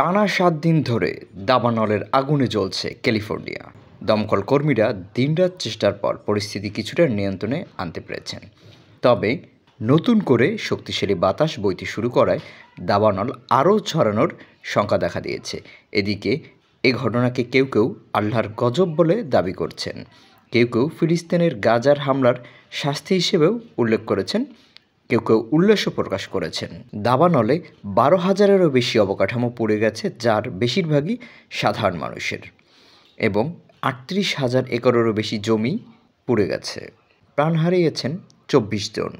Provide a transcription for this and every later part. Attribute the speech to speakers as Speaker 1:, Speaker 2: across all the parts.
Speaker 1: টানা ৭ দিন ধরে দাবানলের আগুনে জ্বলছে ক্যালিফোর্নিয়া। দমকল কর্মীরা দিনরাত চেষ্টার পর পরিস্থিতি কিছুটা নিয়ন্ত্রণে আনতে পেরেছেন। তবে নতুন করে শক্তিশালী বাতাস বইতে শুরু করায় দাবানল আরও ছড়ানোর শঙ্কা দেখা দিয়েছে। এদিকে এ ঘটনাকে কেউ কেউ আল্লাহর গজব বলে দাবি করছেন, কেউ কেউ ফিলিস্তিনের গাজার হামলার শাস্তি হিসেবেও উল্লেখ করেছেন, কেউ কেউ উল্লাসও প্রকাশ করেছেন। দাবানলে ১২,০০০-এরও বেশি অবকাঠামো পুড়ে গেছে, যার বেশিরভাগই সাধারণ মানুষের, এবং ৩৮,০০০ একরেরও বেশি জমি পুড়ে গেছে। প্রাণ হারিয়েছেন ২৪ জন।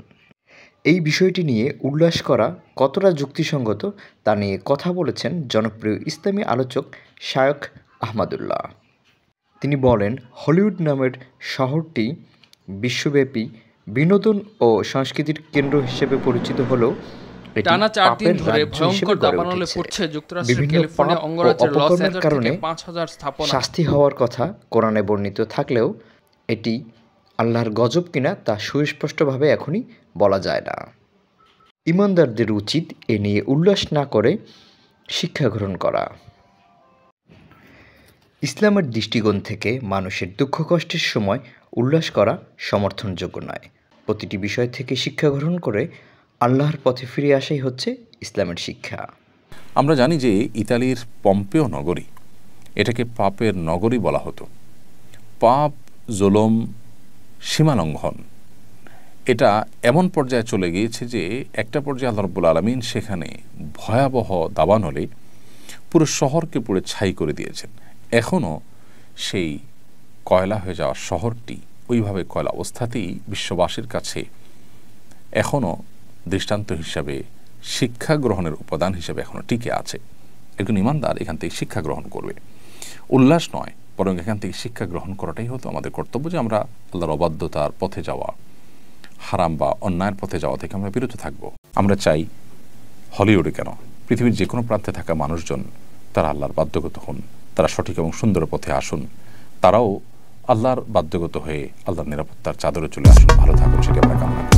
Speaker 1: এই বিষয়টি নিয়ে উল্লাস করা কতটা যুক্তিসঙ্গত তা নিয়ে কথা বলেছেন জনপ্রিয় ইসলামী আলোচক শায়খ আহমদুল্লাহ। তিনি বলেন, হলিউড নামের শহরটি বিশ্বব্যাপী বিনোদন ও সংস্কৃতির কেন্দ্র হিসেবে পরিচিত হলেও
Speaker 2: টানা ৪ দিন ধরে ভয়ঙ্কর দাবানলে পড়ছে যুক্তরাষ্ট্রের ক্যালিফোর্নিয়া অঙ্গরাজ্যের লস অ্যাঞ্জেলস থেকে ৫,০০০ স্থাপনা।
Speaker 1: শাস্তি হওয়ার কথা কোরআনে বর্ণিত থাকলেও এটি আল্লাহর গজব কিনা তা সুস্পষ্টভাবে এখনই বলা যায় না। ঈমানদারদের উচিত এ নিয়ে উল্লাস না করে শিক্ষা গ্রহণ করা। ইসলামের দৃষ্টিকোণ থেকে মানুষের দুঃখ কষ্টের সময় উল্লাস করা সমর্থনযোগ্য নয়। প্রতিটি বিষয় থেকে শিক্ষা গ্রহণ করে আল্লাহর পথে ফিরে আসাই হচ্ছে ইসলামের শিক্ষা।
Speaker 3: আমরা জানি যে ইতালির পম্পেও নগরী, এটাকে পাপের নগরী বলা হতো। পাপ, জুলুম, সীমালঙ্ঘন এটা এমন পর্যায়ে চলে গিয়েছে যে একটা পর্যায়ে আল্লাহ রাব্বুল আলামিন সেখানে ভয়াবহ দাবানলে পুরো শহরকে পুরো ছাই করে দিয়েছেন। এখনও সেই কয়লা হয়ে যাওয়া শহরটি ওইভাবে কয়লা অবস্থাতেই বিশ্ববাসীর কাছে এখনও দৃষ্টান্ত হিসাবে, শিক্ষা গ্রহণের উপাদান হিসেবে এখনও টিকে আছে। একজন ঈমানদার এখান থেকে শিক্ষা গ্রহণ করবে, উল্লাস নয়, বরং এখান থেকে শিক্ষা গ্রহণ করাটাই হতো আমাদের কর্তব্য, যে আমরা আল্লাহর অবাধ্যতার পথে যাওয়া, হারাম বা অন্যায়ের পথে যাওয়া থেকে আমরা বিরত থাকব। আমরা চাই হলিউডে কেন, পৃথিবীর যে কোনো প্রান্তে থাকা মানুষজন তারা আল্লাহর বাধ্যগত হন, তারা সঠিক এবং সুন্দর পথে আসুন, তারাও আল্লাহর বাধ্যগত হয়ে আল্লাহর নিরাপত্তার চাদরে চলে আসুন, ভালো থাকুন, সেটি আমরা কামনা করি।